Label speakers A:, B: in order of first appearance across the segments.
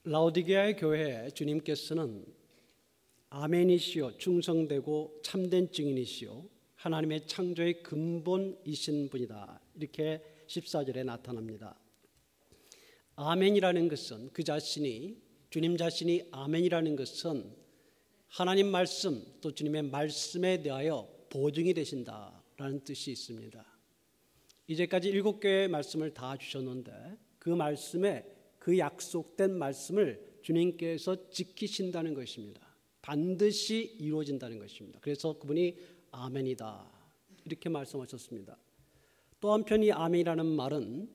A: 라오디게아의 교회에 주님께서는 아멘이시오, 충성되고 참된 증인이시오, 하나님의 창조의 근본이신 분이다, 이렇게 14절에 나타납니다. 아멘이라는 것은 그 자신이, 주님 자신이 아멘이라는 것은 하나님 말씀 또 주님의 말씀에 대하여 보증이 되신다라는 뜻이 있습니다. 이제까지 7개의 말씀을 다 주셨는데 그 말씀에, 그 약속된 말씀을 주님께서 지키신다는 것입니다. 반드시 이루어진다는 것입니다. 그래서 그분이 아멘이다, 이렇게 말씀하셨습니다. 또 한편 이 아멘이라는 말은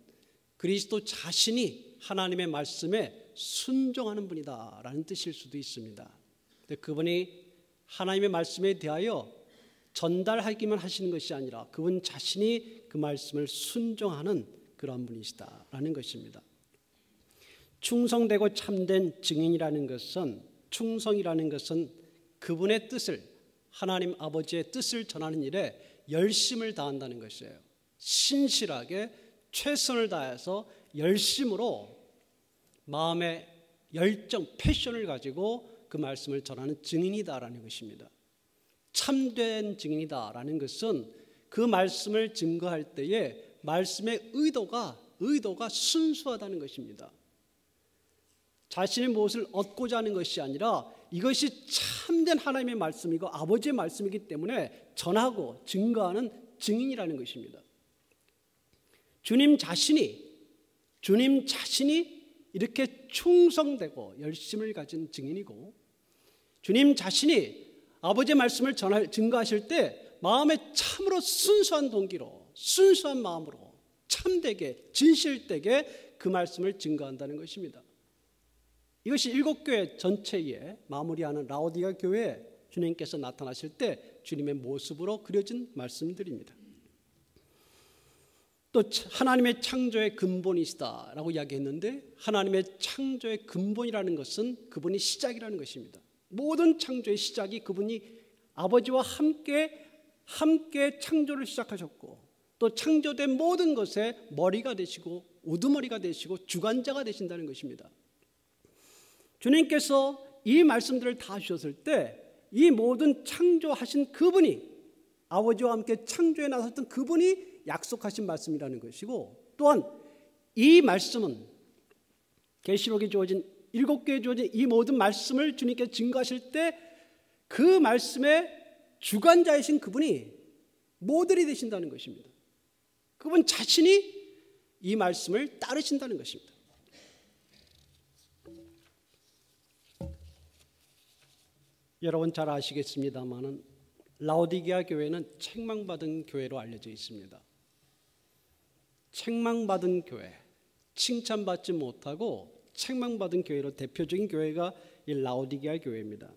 A: 그리스도 자신이 하나님의 말씀에 순종하는 분이다라는 뜻일 수도 있습니다. 근데 그분이 하나님의 말씀에 대하여 전달하기만 하시는 것이 아니라 그분 자신이 그 말씀을 순종하는 그런 분이시다라는 것입니다. 충성되고 참된 증인이라는 것은, 충성이라는 것은 그분의 뜻을, 하나님 아버지의 뜻을 전하는 일에 열심을 다한다는 것이에요. 신실하게 최선을 다해서 열심으로 마음의 열정, 패션을 가지고 그 말씀을 전하는 증인이다라는 것입니다. 참된 증인이다라는 것은 그 말씀을 증거할 때에 말씀의 의도가 순수하다는 것입니다. 자신의 무엇을 얻고자 하는 것이 아니라 이것이 참된 하나님의 말씀이고 아버지의 말씀이기 때문에 전하고 증거하는 증인이라는 것입니다. 주님 자신이 이렇게 충성되고 열심을 가진 증인이고, 주님 자신이 아버지의 말씀을 증거하실 때 마음에 참으로 순수한 동기로, 순수한 마음으로 참되게, 진실되게 그 말씀을 증거한다는 것입니다. 이것이 7교회 전체에 마무리하는 라오디게아 교회에 주님께서 나타나실 때 주님의 모습으로 그려진 말씀들입니다. 또 하나님의 창조의 근본이시다라고 이야기했는데, 하나님의 창조의 근본이라는 것은 그분이 시작이라는 것입니다. 모든 창조의 시작이 그분이 아버지와 함께 창조를 시작하셨고, 또 창조된 모든 것의 머리가 되시고 우두머리가 되시고 주관자가 되신다는 것입니다. 주님께서 이 말씀들을 다 주셨을 때 이 모든 창조하신 그분이, 아버지와 함께 창조에 나섰던 그분이 약속하신 말씀이라는 것이고, 또한 이 말씀은 계시록에 주어진 7개에 주어진 이 모든 말씀을 주님께 증거하실 때 그 말씀의 주관자이신 그분이 모델이 되신다는 것입니다. 그분 자신이 이 말씀을 따르신다는 것입니다. 여러분 잘 아시겠습니다만은 라오디게아 교회는 책망받은 교회로 알려져 있습니다. 책망받은 교회, 칭찬받지 못하고 책망받은 교회로 대표적인 교회가 이 라오디게아 교회입니다.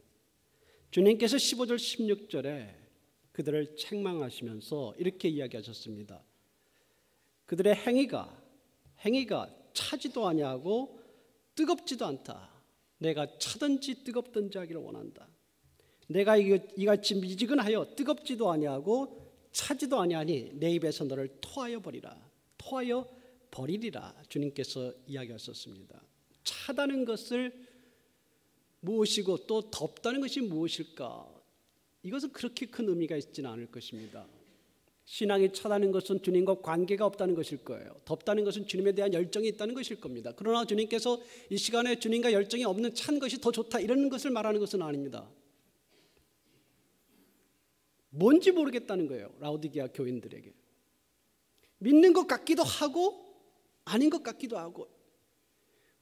A: 주님께서 15절 16절에 그들을 책망하시면서 이렇게 이야기하셨습니다. 그들의 행위가 차지도 아니하고 뜨겁지도 않다. 내가 차든지 뜨겁든지 하기를 원한다. 내가 이같이 미지근하여 뜨겁지도 아니하고 차지도 아니하니 내 입에서 너를 토하여 버리리라. 주님께서 이야기하셨습니다. 차다는 것을 무엇이고 또 덥다는 것이 무엇일까? 이것은 그렇게 큰 의미가 있지는 않을 것입니다. 신앙이 차다는 것은 주님과 관계가 없다는 것일 거예요. 덥다는 것은 주님에 대한 열정이 있다는 것일 겁니다. 그러나 주님께서 이 시간에 주님과 열정이 없는 찬 것이 더 좋다, 이런 것을 말하는 것은 아닙니다. 뭔지 모르겠다는 거예요. 라오디게아 교인들에게 믿는 것 같기도 하고 아닌 것 같기도 하고,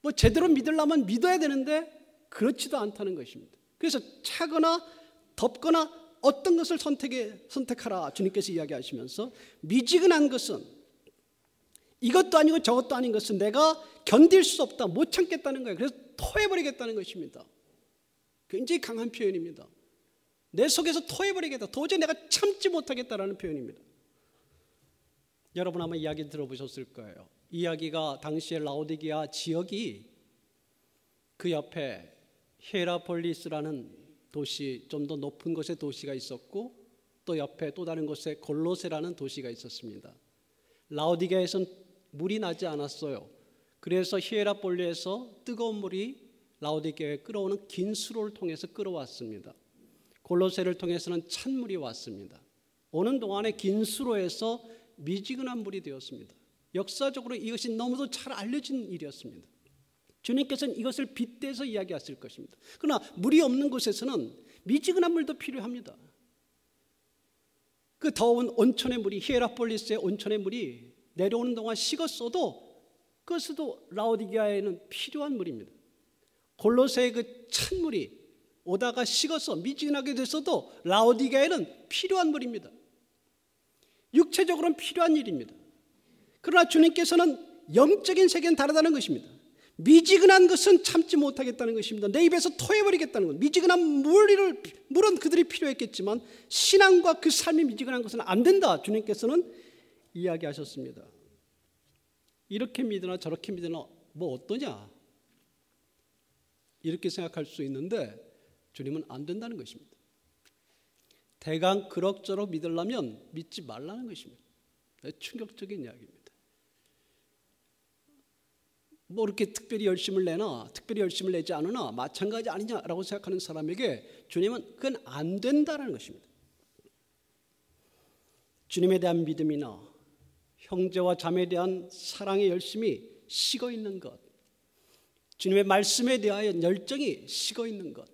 A: 뭐 제대로 믿으려면 믿어야 되는데 그렇지도 않다는 것입니다. 그래서 차거나 덥거나 어떤 것을 선택하라 주님께서 이야기하시면서, 미지근한 것은, 이것도 아니고 저것도 아닌 것은 내가 견딜 수 없다, 못 참겠다는 거예요. 그래서 토해버리겠다는 것입니다. 굉장히 강한 표현입니다. 내 속에서 토해버리겠다, 도저히 내가 참지 못하겠다라는 표현입니다. 여러분 아마 이야기 들어보셨을 거예요. 이야기가 당시에 라오디게아 지역이 그 옆에 히에라폴리스라는 도시, 좀 더 높은 곳에 도시가 있었고, 또 옆에 또 다른 곳에 골로세라는 도시가 있었습니다. 라오디게아에서는 물이 나지 않았어요. 그래서 히에라폴리에서 뜨거운 물이 라오디게아에 끌어오는 긴 수로를 통해서 끌어왔습니다. 골로새를 통해서는 찬물이 왔습니다. 오는 동안에 긴 수로에서 미지근한 물이 되었습니다. 역사적으로 이것이 너무도 잘 알려진 일이었습니다. 주님께서는 이것을 빗대서 이야기하실 것입니다. 그러나 물이 없는 곳에서는 미지근한 물도 필요합니다. 그 더운 온천의 물이, 히에라폴리스의 온천의 물이 내려오는 동안 식었어도 그것도 라오디게아에는 필요한 물입니다. 골로새의 그 찬물이 오다가 식어서 미지근하게 됐어도 라오디게아에는 필요한 물입니다. 육체적으로는 필요한 일입니다. 그러나 주님께서는 영적인 세계는 다르다는 것입니다. 미지근한 것은 참지 못하겠다는 것입니다. 내 입에서 토해버리겠다는 것. 미지근한 물은 그들이 필요했겠지만 신앙과 그 삶이 미지근한 것은 안 된다. 주님께서는 이야기하셨습니다. 이렇게 믿으나 저렇게 믿으나 뭐 어떠냐, 이렇게 생각할 수 있는데 주님은 안 된다는 것입니다. 대강 그럭저럭 믿으려면 믿지 말라는 것입니다. 충격적인 이야기입니다. 뭐 이렇게 특별히 열심을 내나 특별히 열심을 내지 않으나 마찬가지 아니냐라고 생각하는 사람에게 주님은 그건 안 된다는 것입니다. 주님에 대한 믿음이나 형제와 자매에 대한 사랑의 열심이 식어있는 것, 주님의 말씀에 대하여 열정이 식어있는 것,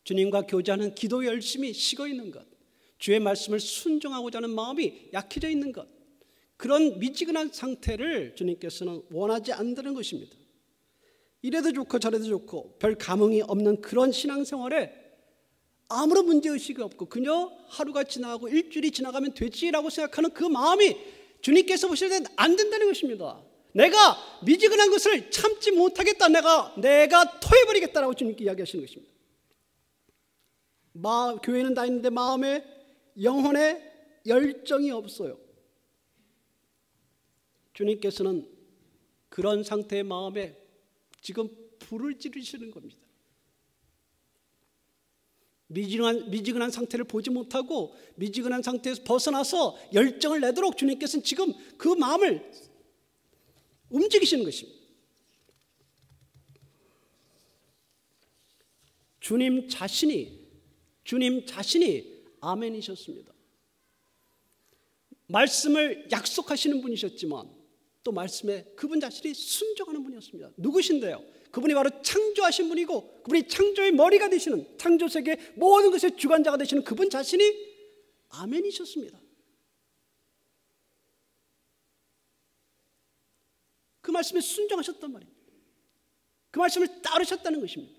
A: 주님과 교제하는 기도의 열심이 식어있는 것, 주의 말씀을 순종하고자 하는 마음이 약해져 있는 것, 그런 미지근한 상태를 주님께서는 원하지 않는다는 것입니다. 이래도 좋고 저래도 좋고 별 감흥이 없는 그런 신앙생활에 아무런 문제의식이 없고 그저 하루가 지나고 일주일이 지나가면 되지라고 생각하는 그 마음이 주님께서 보실 때는 안 된다는 것입니다. 내가 미지근한 것을 참지 못하겠다, 내가 토해버리겠다라고 주님께 이야기하시는 것입니다. 교회는 다니는데 마음에, 영혼에 열정이 없어요. 주님께서는 그런 상태의 마음에 지금 불을 지르시는 겁니다. 미지근한 상태를 보지 못하고 미지근한 상태에서 벗어나서 열정을 내도록 주님께서는 지금 그 마음을 움직이시는 것입니다. 주님 자신이 아멘이셨습니다. 말씀을 약속하시는 분이셨지만 또 말씀에 그분 자신이 순종하는 분이었습니다. 누구신데요? 그분이 바로 창조하신 분이고 그분이 창조의 머리가 되시는, 창조세계 모든 것의 주관자가 되시는 그분 자신이 아멘이셨습니다. 그 말씀에 순종하셨단 말입니다. 그 말씀을 따르셨다는 것입니다.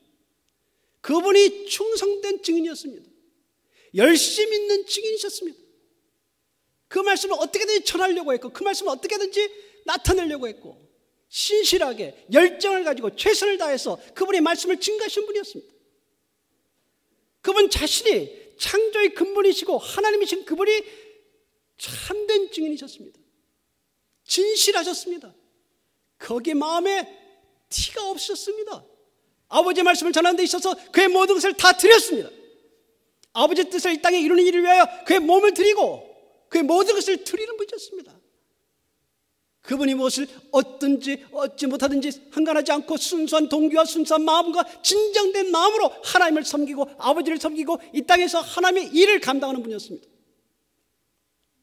A: 그분이 충성된 증인이었습니다. 열심 있는 증인이셨습니다. 그 말씀을 어떻게든지 전하려고 했고 그 말씀을 어떻게든지 나타내려고 했고 신실하게 열정을 가지고 최선을 다해서 그분의 말씀을 증거하신 분이었습니다. 그분 자신이 창조의 근본이시고 하나님이신 그분이 참된 증인이셨습니다. 진실하셨습니다. 거기에 마음에 티가 없으셨습니다. 아버지의 말씀을 전하는 데 있어서 그의 모든 것을 다 드렸습니다. 아버지의 뜻을 이 땅에 이루는 일을 위하여 그의 몸을 드리고 그의 모든 것을 드리는 분이셨습니다. 그분이 무엇을 얻든지 얻지 못하든지 상관하지 않고 순수한 동기와 순수한 마음과 진정된 마음으로 하나님을 섬기고 아버지를 섬기고 이 땅에서 하나님의 일을 감당하는 분이었습니다.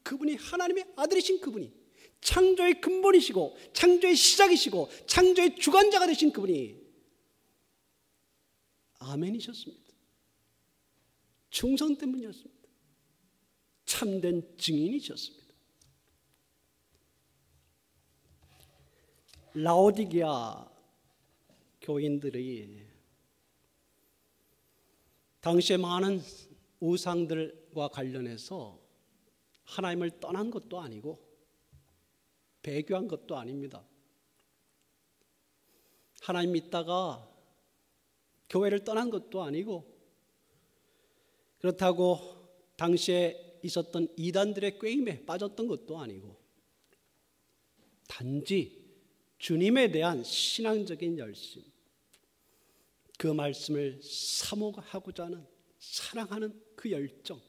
A: 그분이 하나님의 아들이신 그분이 창조의 근본이시고 창조의 시작이시고 창조의 주관자가 되신 그분이 아멘이셨습니다. 충성된 분이었습니다. 참된 증인이셨습니다. 라오디게아 교인들이 당시에 많은 우상들과 관련해서 하나님을 떠난 것도 아니고 배교한 것도 아닙니다. 하나님 믿다가 교회를 떠난 것도 아니고 그렇다고 당시에 있었던 이단들의 꾀임에 빠졌던 것도 아니고 단지 주님에 대한 신앙적인 열심, 그 말씀을 사모하고자 하는 사랑하는 그 열정,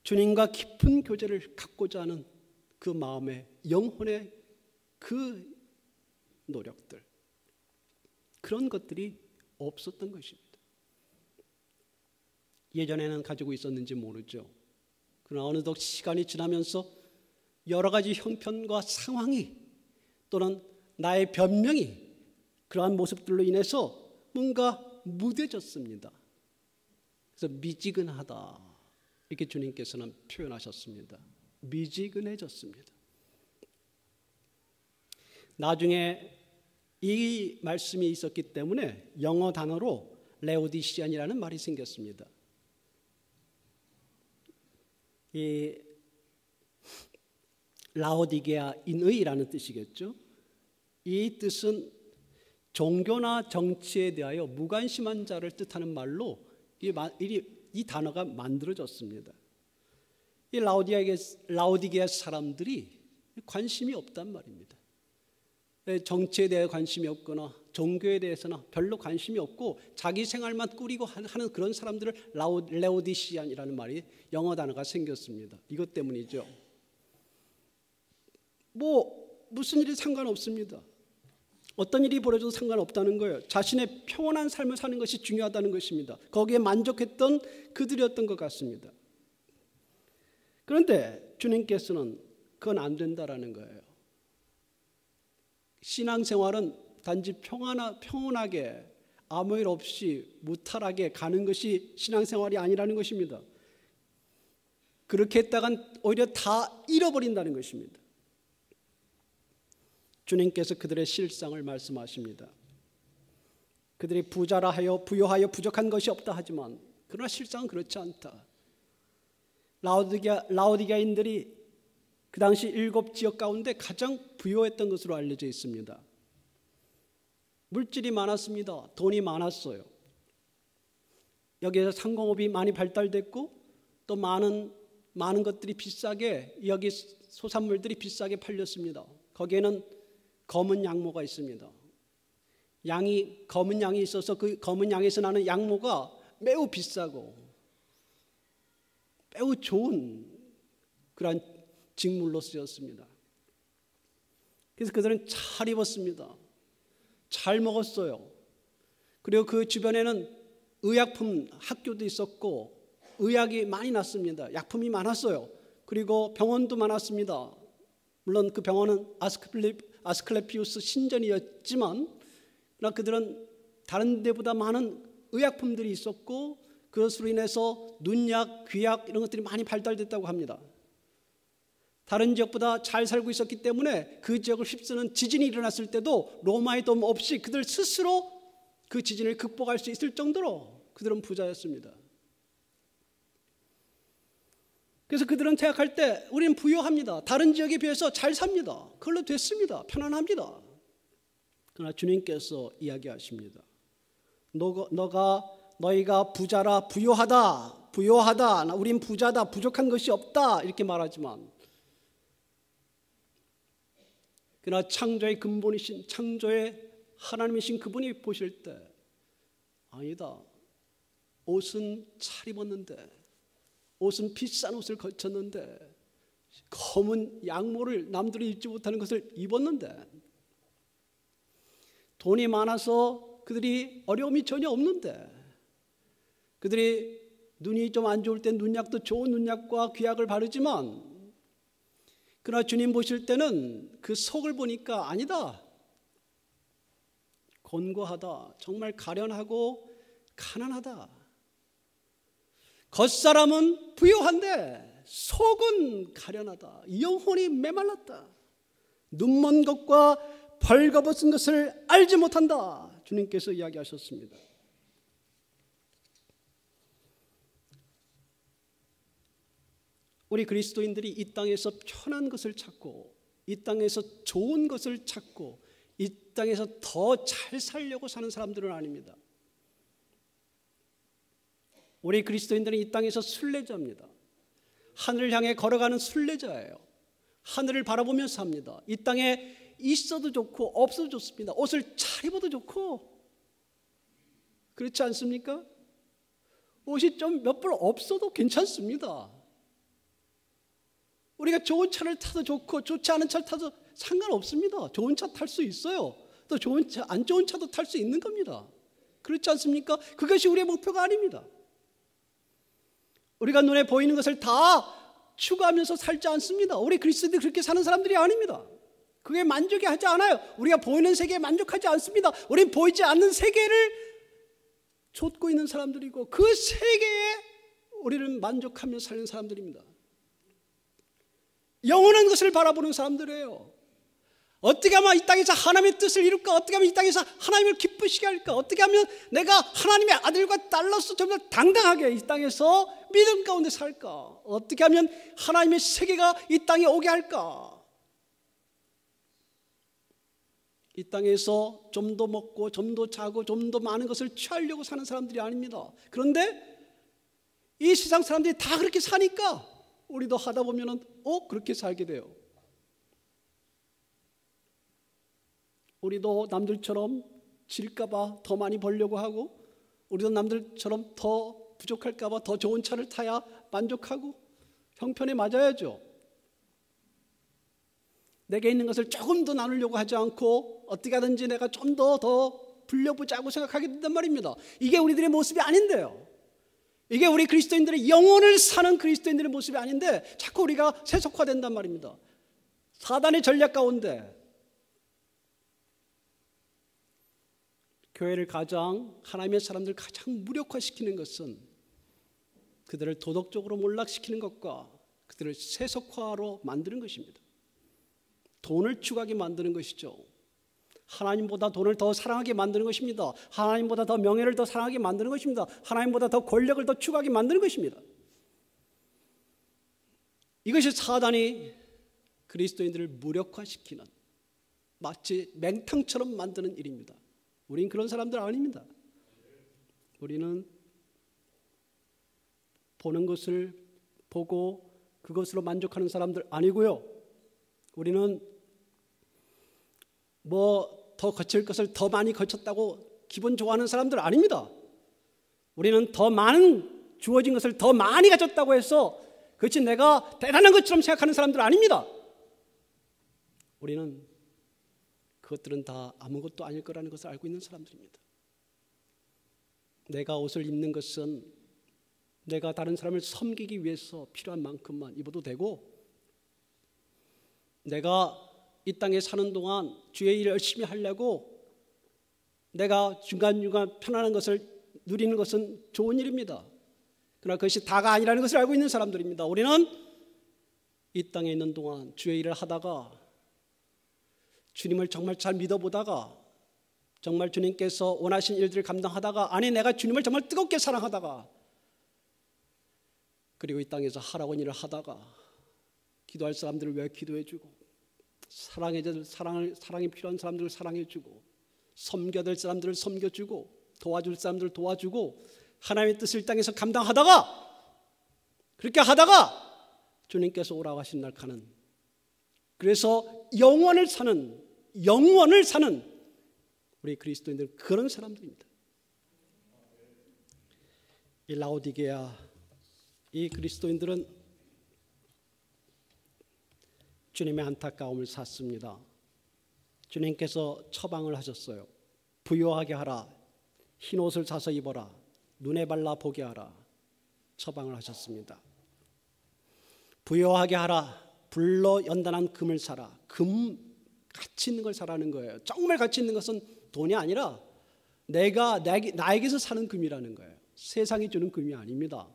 A: 주님과 깊은 교제를 갖고자 하는 그 마음의 영혼의 그 노력들, 그런 것들이 없었던 것입니다. 예전에는 가지고 있었는지 모르죠. 그러나 어느덧 시간이 지나면서 여러 가지 형편과 상황이 또는 나의 변명이 그러한 모습들로 인해서 뭔가 무뎌졌습니다. 그래서 미지근하다 이렇게 주님께서는 표현하셨습니다. 미지근해졌습니다. 나중에 이 말씀이 있었기 때문에 영어 단어로 레오디시안이라는 말이 생겼습니다. 이 라오디게아인의라는 뜻이겠죠. 이 뜻은 종교나 정치에 대하여 무관심한 자를 뜻하는 말로 이 단어가 만들어졌습니다. 이 라오디게아 사람들이 관심이 없단 말입니다. 정치에 대해 관심이 없거나 종교에 대해서는 별로 관심이 없고 자기 생활만 꾸리고 하는 그런 사람들을 레오디시안이라는 말이 영어 단어가 생겼습니다. 이것 때문이죠. 무슨 일이 상관없습니다. 어떤 일이 벌어져도 상관없다는 거예요. 자신의 평온한 삶을 사는 것이 중요하다는 것입니다. 거기에 만족했던 그들이었던 것 같습니다. 그런데 주님께서는 그건 안 된다라는 거예요. 신앙생활은 단지 평온하게 아무 일 없이 무탈하게 가는 것이 신앙생활이 아니라는 것입니다. 그렇게 했다간 오히려 다 잃어버린다는 것입니다. 주님께서 그들의 실상을 말씀하십니다. 그들이 부자라 하여 부요하여 부족한 것이 없다 하지만 그러나 실상은 그렇지 않다. 라오디게아인들이 그 당시 7지역 가운데 가장 부요했던 것으로 알려져 있습니다. 물질이 많았습니다. 돈이 많았어요. 여기에서 상공업이 많이 발달됐고 또 많은 것들이 비싸게 여기 소산물들이 비싸게 팔렸습니다. 거기에는 검은 양모가 있습니다. 검은 양이 있어서 그 검은 양에서 나는 양모가 매우 비싸고 매우 좋은 그러한 직물로 쓰였습니다. 그래서 그들은 잘 입었습니다. 잘 먹었어요. 그리고 그 주변에는 의약품 학교도 있었고 의약이 많이 났습니다. 약품이 많았어요. 그리고 병원도 많았습니다. 물론 그 병원은 아스클레피우스 신전이었지만 그들은 다른 데보다 많은 의약품들이 있었고 그것으로 인해서 눈약, 귀약 이런 것들이 많이 발달됐다고 합니다. 다른 지역보다 잘 살고 있었기 때문에 그 지역을 휩쓰는 지진이 일어났을 때도 로마의 도움 없이 그들 스스로 그 지진을 극복할 수 있을 정도로 그들은 부자였습니다. 그래서 그들은 생각할 때 우리는 부유합니다. 다른 지역에 비해서 잘 삽니다. 그걸로 됐습니다. 편안합니다. 그러나 주님께서 이야기하십니다. 너희가 부자라 부요하다 우린 부자다 부족한 것이 없다 이렇게 말하지만 그러나 창조의 근본이신 창조의 하나님이신 그분이 보실 때 아니다. 옷은 잘 입었는데 옷은 비싼 옷을 거쳤는데 검은 양모를 남들이 입지 못하는 것을 입었는데 돈이 많아서 그들이 어려움이 전혀 없는데 그들이 눈이 좀 안 좋을 때 눈약도 좋은 눈약과 귀약을 바르지만 그러나 주님 보실 때는 그 속을 보니까 아니다. 곤고하다. 정말 가련하고 가난하다. 겉사람은 부유한데 속은 가련하다. 영혼이 메말랐다. 눈먼 것과 벌거벗은 것을 알지 못한다. 주님께서 이야기하셨습니다. 우리 그리스도인들이 이 땅에서 편한 것을 찾고 이 땅에서 좋은 것을 찾고 이 땅에서 더 잘 살려고 사는 사람들은 아닙니다. 우리 그리스도인들은 이 땅에서 순례자입니다. 하늘을 향해 걸어가는 순례자예요. 하늘을 바라보면서 삽니다. 이 땅에 있어도 좋고 없어도 좋습니다. 옷을 잘 입어도 좋고 그렇지 않습니까? 옷이 좀 몇 벌 없어도 괜찮습니다. 우리가 좋은 차를 타도 좋고 좋지 않은 차를 타도 상관없습니다. 좋은 차 탈 수 있어요. 또 안 좋은 차도 탈 수 있는 겁니다. 그렇지 않습니까? 그것이 우리의 목표가 아닙니다. 우리가 눈에 보이는 것을 다 추구하면서 살지 않습니다. 우리 그리스도인들이 그렇게 사는 사람들이 아닙니다. 그게 만족이 하지 않아요. 우리가 보이는 세계에 만족하지 않습니다. 우리는 보이지 않는 세계를 좇고 있는 사람들이고 그 세계에 우리는 만족하며 사는 사람들입니다. 영원한 것을 바라보는 사람들이에요. 어떻게 하면 이 땅에서 하나님의 뜻을 이룰까? 어떻게 하면 이 땅에서 하나님을 기쁘시게 할까? 어떻게 하면 내가 하나님의 아들과 딸로서 정말 당당하게 이 땅에서 믿음 가운데 살까? 어떻게 하면 하나님의 세계가 이 땅에 오게 할까? 이 땅에서 좀 더 먹고 좀 더 자고 좀 더 많은 것을 취하려고 사는 사람들이 아닙니다. 그런데 이 세상 사람들이 다 그렇게 사니까 우리도 하다 보면은 그렇게 살게 돼요. 우리도 남들처럼 질까 봐 더 많이 벌려고 하고, 우리도 남들처럼 더 부족할까 봐 더 좋은 차를 타야 만족하고, 형편에 맞아야죠. 내게 있는 것을 조금 더 나누려고 하지 않고 어떻게 하든지 내가 좀 더 불려보자고 생각하게 된단 말입니다. 이게 우리들의 모습이 아닌데요. 이게 우리 그리스도인들의 영혼을 사는 그리스도인들의 모습이 아닌데 자꾸 우리가 세속화된단 말입니다. 사단의 전략 가운데 교회를 하나님의 사람들을 가장 무력화시키는 것은 그들을 도덕적으로 몰락시키는 것과 그들을 세속화로 만드는 것입니다. 돈을 추구하게 만드는 것이죠. 하나님보다 돈을 더 사랑하게 만드는 것입니다. 하나님보다 더 명예를 더 사랑하게 만드는 것입니다. 하나님보다 더 권력을 더 추구하게 만드는 것입니다. 이것이 사단이 그리스도인들을 무력화시키는, 마치 맹탕처럼 만드는 일입니다. 우린 그런 사람들 아닙니다. 우리는 보는 것을 보고 그것으로 만족하는 사람들 아니고요. 우리는 더 거칠 것을 더 많이 거쳤다고 기분 좋아하는 사람들 아닙니다. 우리는 더 많은 주어진 것을 더 많이 가졌다고 해서 그것이 내가 대단한 것처럼 생각하는 사람들 아닙니다. 우리는 그것들은 다 아무것도 아닐 거라는 것을 알고 있는 사람들입니다. 내가 옷을 입는 것은 내가 다른 사람을 섬기기 위해서 필요한 만큼만 입어도 되고, 내가 이 땅에 사는 동안 주의 일을 열심히 하려고 내가 중간중간 편안한 것을 누리는 것은 좋은 일입니다. 그러나 그것이 다가 아니라는 것을 알고 있는 사람들입니다. 우리는 이 땅에 있는 동안 주의 일을 하다가 주님을 정말 잘 믿어보다가 정말 주님께서 원하신 일들을 감당하다가, 아니 내가 주님을 정말 뜨겁게 사랑하다가, 그리고 이 땅에서 하라고 일을 하다가 기도할 사람들을 왜 기도해주고, 사랑이 필요한 사람들을 사랑해주고, 섬겨야 될 사람들을 섬겨주고, 도와줄 사람들을 도와주고, 하나님의 뜻을 이 땅에서 감당하다가, 그렇게 하다가 주님께서 오라고 하신 날 가는, 그래서 영원을 사는 우리 그리스도인들은 그런 사람들입니다. 이 라오디게아, 이 그리스도인들은 주님의 안타까움을 샀습니다. 주님께서 처방을 하셨어요. 부요하게 하라, 흰 옷을 사서 입어라, 눈에 발라 보게 하라, 처방을 하셨습니다. 부요하게 하라, 불로 연단한 금을 사라. 금, 가치 있는 걸 사라는 거예요. 정말 가치 있는 것은 돈이 아니라 나에게서 사는 금이라는 거예요. 세상이 주는 금이 아닙니다.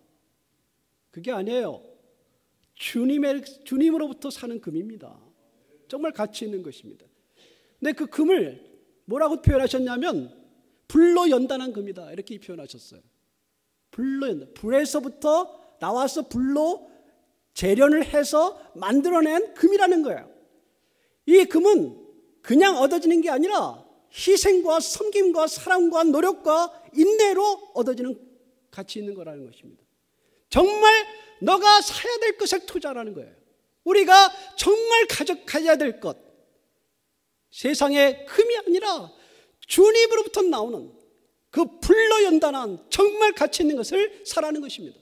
A: 그게 아니에요. 주님으로부터 사는 금입니다. 정말 가치 있는 것입니다. 근데 그 금을 뭐라고 표현하셨냐면 불로 연단한 금이다, 이렇게 표현하셨어요. 불로 연단, 불에서부터 나와서 불로 재련을 해서 만들어낸 금이라는 거예요. 이 금은 그냥 얻어지는 게 아니라 희생과 섬김과 사랑과 노력과 인내로 얻어지는 가치 있는 거라는 것입니다. 정말 너가 사야 될 것을 투자하라는 거예요. 우리가 정말 가져가야 될 것, 세상의 금이 아니라 주님으로부터 나오는 그 불로 연단한 정말 가치 있는 것을 사라는 것입니다.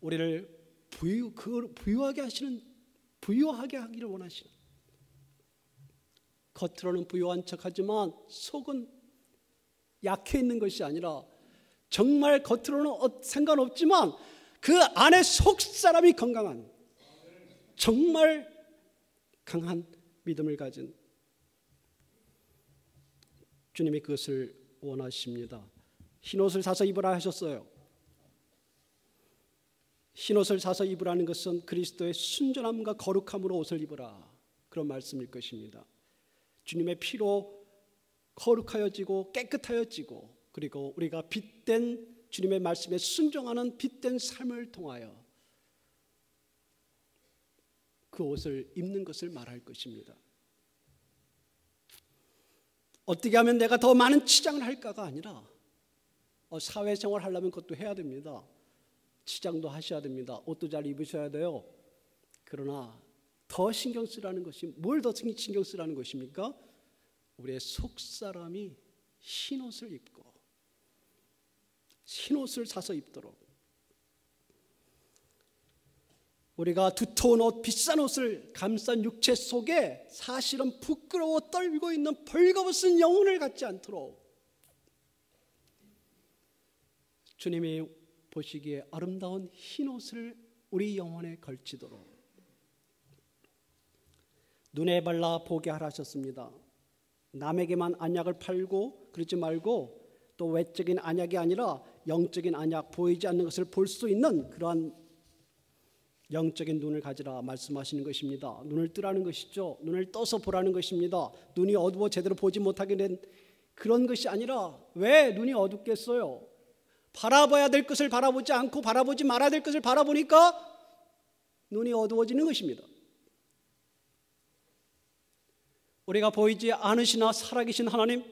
A: 우리를 부유하게 하기를 원하시는, 겉으로는 부유한 척하지만 속은 약해 있는 것이 아니라 정말 겉으로는 상관없지만 그 안에 속 사람이 건강한, 정말 강한 믿음을 가진 주님이 그것을 원하십니다. 흰옷을 사서 입으라 하셨어요. 흰옷을 사서 입으라는 것은 그리스도의 순전함과 거룩함으로 옷을 입으라, 그런 말씀일 것입니다. 주님의 피로 거룩하여지고 깨끗하여지고, 그리고 우리가 빛된 주님의 말씀에 순종하는 빛된 삶을 통하여 그 옷을 입는 것을 말할 것입니다. 어떻게 하면 내가 더 많은 치장을 할까가 아니라 사회생활 하려면 그것도 해야 됩니다. 치장도 하셔야 됩니다. 옷도 잘 입으셔야 돼요. 그러나 더 신경 쓰라는 것이, 뭘 더 신경 쓰라는 것입니까? 우리의 속사람이 흰옷을 입고 흰옷을 사서 입도록, 우리가 두터운 옷, 비싼 옷을 감싼 육체 속에 사실은 부끄러워 떨고 있는 벌거벗은 영혼을 갖지 않도록 주님이 보시기에 아름다운 흰옷을 우리 영혼에 걸치도록 눈에 발라 보게 하라 하셨습니다. 남에게만 안약을 팔고 그러지 말고 또 외적인 안약이 아니라 영적인 안약, 보이지 않는 것을 볼 수 있는 그러한 영적인 눈을 가지라 말씀하시는 것입니다. 눈을 뜨라는 것이죠. 눈을 떠서 보라는 것입니다. 눈이 어두워 제대로 보지 못하게 된 그런 것이 아니라, 왜 눈이 어둡겠어요? 바라봐야 될 것을 바라보지 않고 바라보지 말아야 될 것을 바라보니까 눈이 어두워지는 것입니다. 우리가 보이지 않으시나 살아계신 하나님,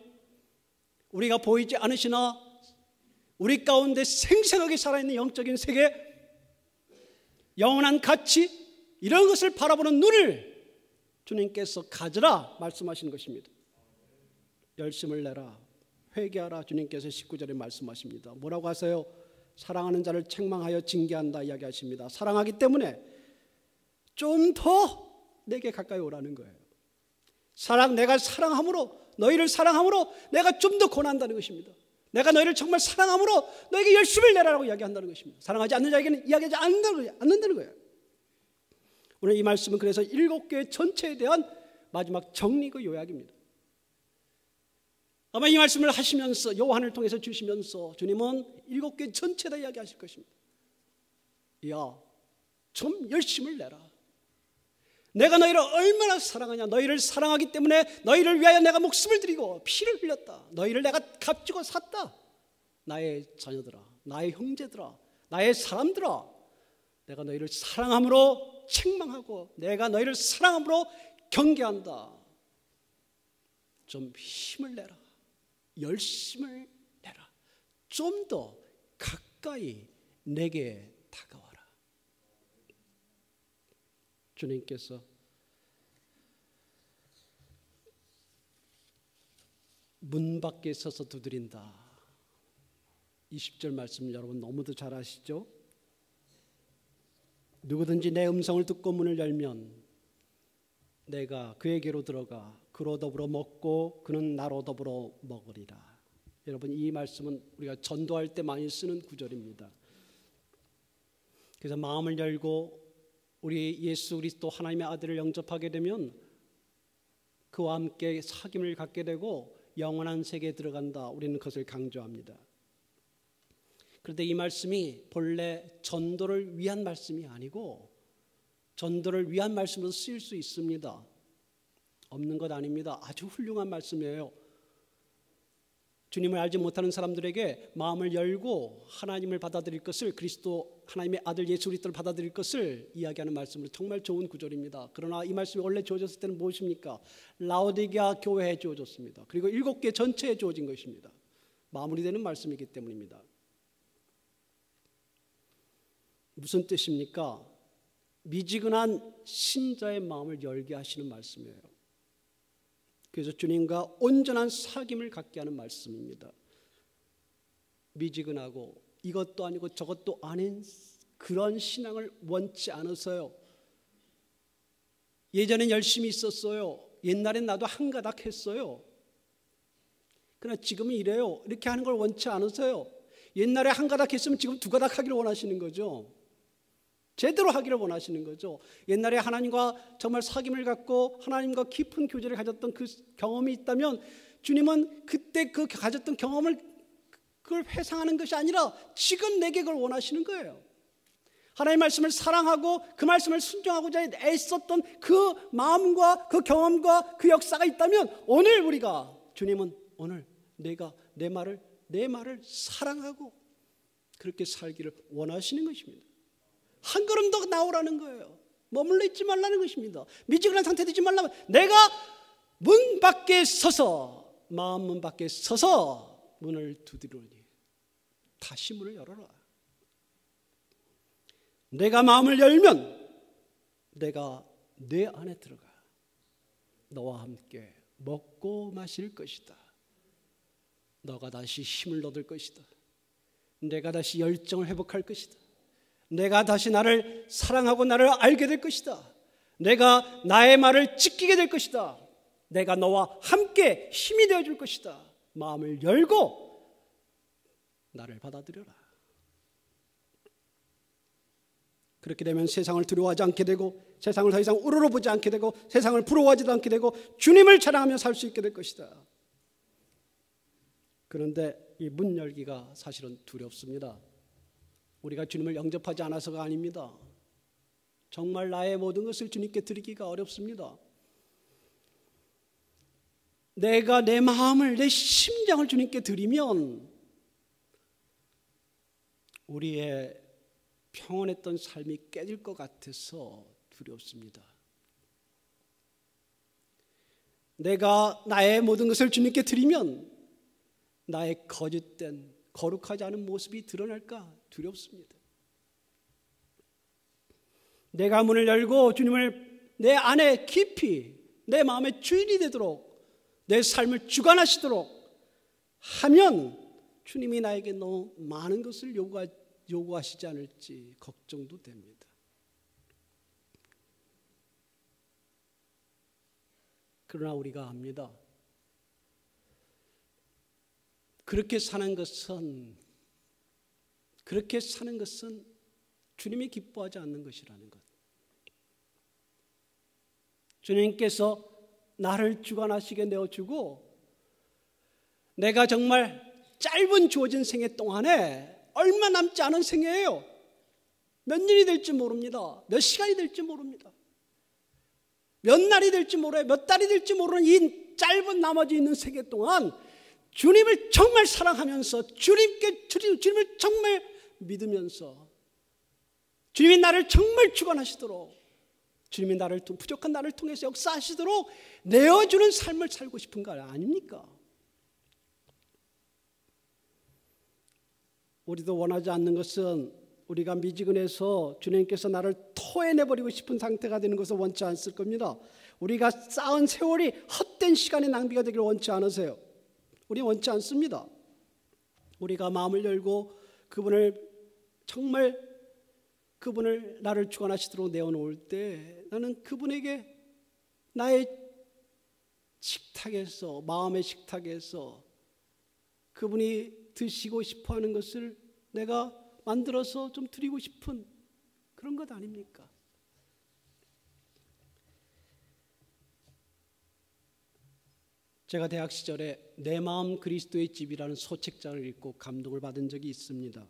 A: 우리가 보이지 않으시나 우리 가운데 생생하게 살아있는 영적인 세계, 영원한 가치, 이런 것을 바라보는 눈을 주님께서 가져라 말씀하시는 것입니다. 열심을 내라, 회개하라, 주님께서 19절에 말씀하십니다. 뭐라고 하세요? 사랑하는 자를 책망하여 징계한다 이야기하십니다. 사랑하기 때문에 좀 더 내게 가까이 오라는 거예요. 내가 사랑함으로, 너희를 사랑함으로 내가 좀 더 권한다는 것입니다. 내가 너희를 정말 사랑함으로 너에게 열심을 내라라고 이야기한다는 것입니다. 사랑하지 않는 자에게는 이야기하지 않는다는 거예요. 오늘 이 말씀은 그래서 7교회 전체에 대한 마지막 정리고 요약입니다. 아마 이 말씀을 하시면서, 요한을 통해서 주시면서 주님은 7교회 전체다 이야기하실 것입니다. 야, 좀 열심을 내라. 내가 너희를 얼마나 사랑하냐. 너희를 사랑하기 때문에 너희를 위하여 내가 목숨을 드리고 피를 흘렸다. 너희를 내가 값주고 샀다. 나의 자녀들아, 나의 형제들아, 나의 사람들아, 내가 너희를 사랑함으로 책망하고 내가 너희를 사랑함으로 경계한다. 좀 힘을 내라. 열심을 내라. 좀 더 가까이 내게 다가와라. 주님께서 문 밖에 서서 두드린다. 20절 말씀 여러분 너무도 잘 아시죠? 누구든지 내 음성을 듣고 문을 열면 내가 그에게로 들어가 그로 더불어 먹고 그는 나로 더불어 먹으리라. 여러분, 이 말씀은 우리가 전도할 때 많이 쓰는 구절입니다. 그래서 마음을 열고 우리 예수 그리스도 하나님의 아들을 영접하게 되면 그와 함께 사귐을 갖게 되고 영원한 세계에 들어간다. 우리는 그것을 강조합니다. 그런데 이 말씀이 본래 전도를 위한 말씀이 아니고 전도를 위한 말씀으로 쓰일 수 있습니다. 없는 것 아닙니다. 아주 훌륭한 말씀이에요. 주님을 알지 못하는 사람들에게 마음을 열고 하나님을 받아들일 것을, 그리스도 하나님의 아들 예수 그리스도를 받아들일 것을 이야기하는 말씀으로 정말 좋은 구절입니다. 그러나 이 말씀이 원래 주어졌을 때는 무엇입니까? 라오디게아 교회에 주어졌습니다. 그리고 7개 전체에 주어진 것입니다. 마무리되는 말씀이기 때문입니다. 무슨 뜻입니까? 미지근한 신자의 마음을 열게 하시는 말씀이에요. 그래서 주님과 온전한 사귐을 갖게 하는 말씀입니다. 미지근하고 이것도 아니고 저것도 아닌 그런 신앙을 원치 않으세요. 예전엔 열심히 있었어요. 옛날엔 나도 한가닥 했어요. 그러나 지금은 이래요. 이렇게 하는 걸 원치 않으세요. 옛날에 한 가닥 했으면 지금 두 가닥 하기를 원하시는 거죠. 제대로 하기를 원하시는 거죠. 옛날에 하나님과 정말 사귐을 갖고 하나님과 깊은 교제를 가졌던 그 경험이 있다면 주님은 그때 그 가졌던 경험을 그걸 회상하는 것이 아니라 지금 내게 그걸 원하시는 거예요. 하나님의 말씀을 사랑하고 그 말씀을 순종하고자 애썼던 그 마음과 그 경험과 그 역사가 있다면 오늘 우리가 주님은 오늘 내가 내 말을 사랑하고 그렇게 살기를 원하시는 것입니다. 한 걸음 더 나오라는 거예요. 머물러 있지 말라는 것입니다. 미지근한 상태 되지 말라면 내가 문 밖에 서서 마음 문 밖에 서서 문을 두드리니 다시 문을 열어라. 내가 마음을 열면 내가 내 안에 들어가 너와 함께 먹고 마실 것이다. 너가 다시 힘을 얻을 것이다. 내가 다시 열정을 회복할 것이다. 내가 다시 나를 사랑하고 나를 알게 될 것이다. 내가 나의 말을 지키게 될 것이다. 내가 너와 함께 힘이 되어줄 것이다. 마음을 열고 나를 받아들여라. 그렇게 되면 세상을 두려워하지 않게 되고 세상을 더 이상 우러러보지 않게 되고 세상을 부러워하지도 않게 되고 주님을 자랑하며 살 수 있게 될 것이다. 그런데 이 문 열기가 사실은 두렵습니다. 우리가 주님을 영접하지 않아서가 아닙니다. 정말 나의 모든 것을 주님께 드리기가 어렵습니다. 내가 내 마음을 내 심장을 주님께 드리면 우리의 평온했던 삶이 깨질 것 같아서 두렵습니다. 내가 나의 모든 것을 주님께 드리면 나의 거짓된 거룩하지 않은 모습이 드러날까 두렵습니다. 내가 문을 열고 주님을 내 안에 깊이 내 마음의 주인이 되도록 내 삶을 주관하시도록 하면 주님이 나에게 너무 많은 것을 요구하시지 않을지 걱정도 됩니다. 그러나 우리가 압니다. 그렇게 사는 것은 주님이 기뻐하지 않는 것이라는 것. 주님께서 나를 주관하시게 내어주고 내가 정말 짧은 주어진 생애 동안에 얼마 남지 않은 생애예요. 몇 년이 될지 모릅니다. 몇 시간이 될지 모릅니다. 몇 날이 될지 몰라요. 몇 달이 될지 모르는 이 짧은 나머지 있는 생애 동안 주님을 정말 사랑하면서 주님을 정말 믿으면서 주님이 나를 정말 주관하시도록 주님이 부족한 나를 통해서 역사하시도록 내어주는 삶을 살고 싶은 거 아닙니까? 우리도 원하지 않는 것은 우리가 미지근해서 주님께서 나를 토해내버리고 싶은 상태가 되는 것을 원치 않을 겁니다. 우리가 쌓은 세월이 헛된 시간의 낭비가 되기를 원치 않으세요. 우리 원치 않습니다. 우리가 마음을 열고 정말 그분을 나를 주관하시도록 내어놓을 때 나는 그분에게 나의 식탁에서 마음의 식탁에서 그분이 드시고 싶어하는 것을 내가 만들어서 좀 드리고 싶은 그런 것 아닙니까? 제가 대학 시절에 내 마음 그리스도의 집이라는 소책자를 읽고 감동을 받은 적이 있습니다.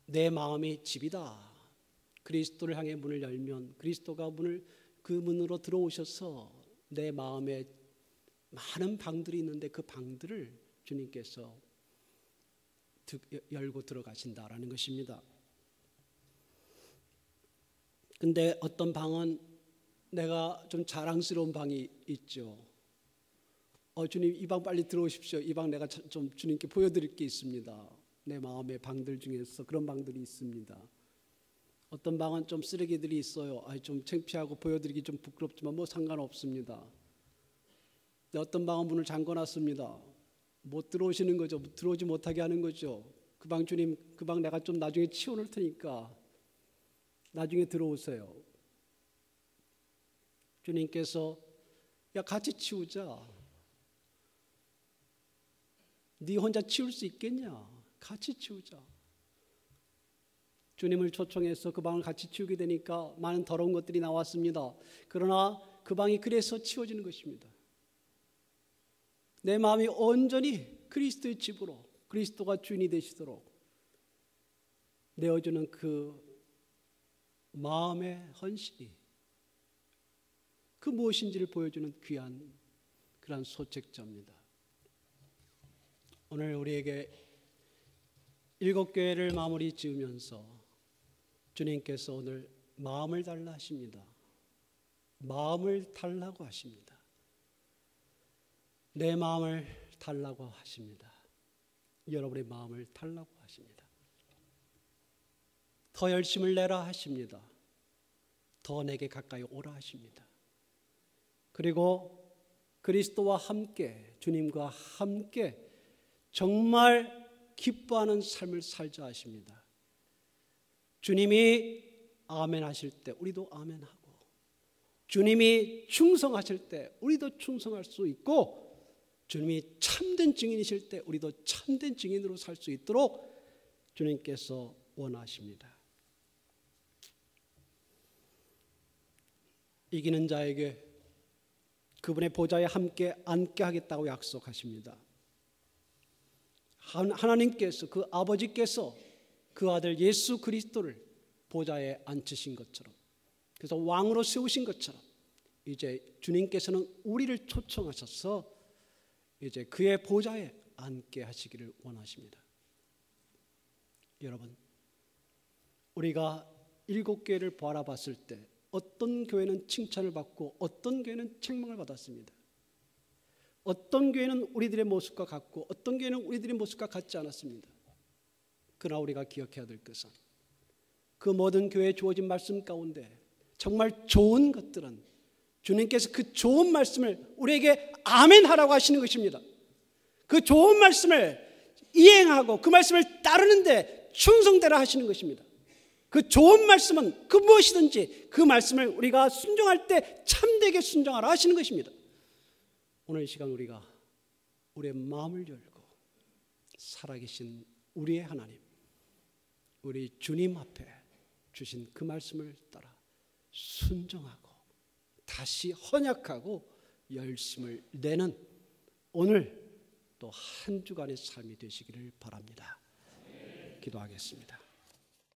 A: 내 마음이 집이다. 그리스도를 향해 문을 열면 그리스도가 그 문으로 들어오셔서 내 마음에 많은 방들이 있는데 그 방들을 주님께서 열고 들어가신다라는 것입니다. 근데 어떤 방은 내가 좀 자랑스러운 방이 있죠. 주님 이 방 빨리 들어오십시오. 이 방 내가 좀 주님께 보여드릴 게 있습니다. 내 마음의 방들 중에서 그런 방들이 있습니다. 어떤 방은 좀 쓰레기들이 있어요. 좀 창피하고 보여드리기 좀 부끄럽지만 뭐 상관없습니다. 어떤 방은 문을 잠궈놨습니다. 못 들어오시는 거죠. 들어오지 못하게 하는 거죠. 그 방 주님, 그 방 내가 좀 나중에 치워놓을 테니까 나중에 들어오세요. 주님께서 야 같이 치우자. 네 혼자 치울 수 있겠냐? 같이 치우자. 주님을 초청해서 그 방을 같이 치우게 되니까 많은 더러운 것들이 나왔습니다. 그러나 그 방이 그래서 치워지는 것입니다. 내 마음이 온전히 그리스도의 집으로, 그리스도가 주인이 되시도록 내어주는 그 마음의 헌신이 그 무엇인지를 보여주는 귀한 그런 소책자입니다. 오늘 우리에게 7교회를 마무리 지으면서 주님께서 오늘 마음을 달라 하십니다. 마음을 달라고 하십니다. 내 마음을 달라고 하십니다. 여러분의 마음을 달라고 하십니다. 더 열심을 내라 하십니다. 더 내게 가까이 오라 하십니다. 그리고 그리스도와 함께, 주님과 함께 정말 기뻐하는 삶을 살자 하십니다. 주님이 아멘 하실 때 우리도 아멘하고, 주님이 충성하실 때 우리도 충성할 수 있고, 주님이 참된 증인이실 때 우리도 참된 증인으로 살 수 있도록 주님께서 원하십니다. 이기는 자에게 그분의 보좌에 함께 앉게 하겠다고 약속하십니다. 하나님께서, 그 아버지께서 그 아들 예수 그리스도를 보좌에 앉히신 것처럼, 그래서 왕으로 세우신 것처럼 이제 주님께서는 우리를 초청하셔서 이제 그의 보좌에 앉게 하시기를 원하십니다. 여러분, 우리가 7교회를 바라봤을 때 어떤 교회는 칭찬을 받고 어떤 교회는 책망을 받았습니다. 어떤 교회는 우리들의 모습과 같고 어떤 교회는 우리들의 모습과 같지 않았습니다. 그러나 우리가 기억해야 될 것은 그 모든 교회에 주어진 말씀 가운데 정말 좋은 것들은 주님께서 그 좋은 말씀을 우리에게 아멘하라고 하시는 것입니다. 그 좋은 말씀을 이행하고 그 말씀을 따르는데 충성되라 하시는 것입니다. 그 좋은 말씀은 그 무엇이든지 그 말씀을 우리가 순종할 때 참되게 순종하라 하시는 것입니다. 오늘 이 시간 우리가 우리의 마음을 열고 살아계신 우리의 하나님, 우리 주님 앞에 주신 그 말씀을 따라 순종하고 다시 헌약하고 열심을 내는 오늘 또 한 주간의 삶이 되시기를 바랍니다. 기도하겠습니다.